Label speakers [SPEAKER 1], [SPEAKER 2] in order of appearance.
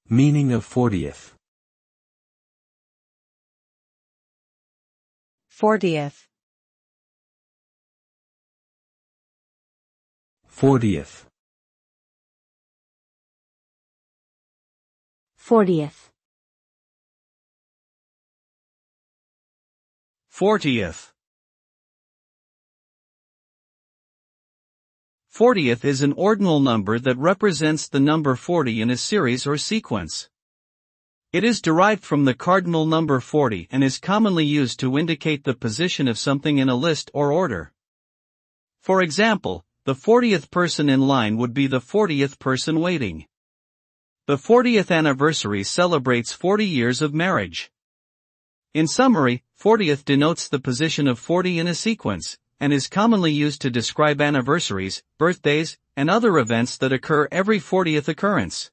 [SPEAKER 1] Meaning of 40th.
[SPEAKER 2] 40th.
[SPEAKER 1] 40th.
[SPEAKER 2] 40th.
[SPEAKER 3] 40th. 40th is an ordinal number that represents the number 40 in a series or sequence. It is derived from the cardinal number 40 and is commonly used to indicate the position of something in a list or order. For example, the 40th person in line would be the 40th person waiting. The 40th anniversary celebrates 40 years of marriage. In summary, 40th denotes the position of 40 in a sequence, and is commonly used to describe anniversaries, birthdays, and other events that occur every 40th occurrence.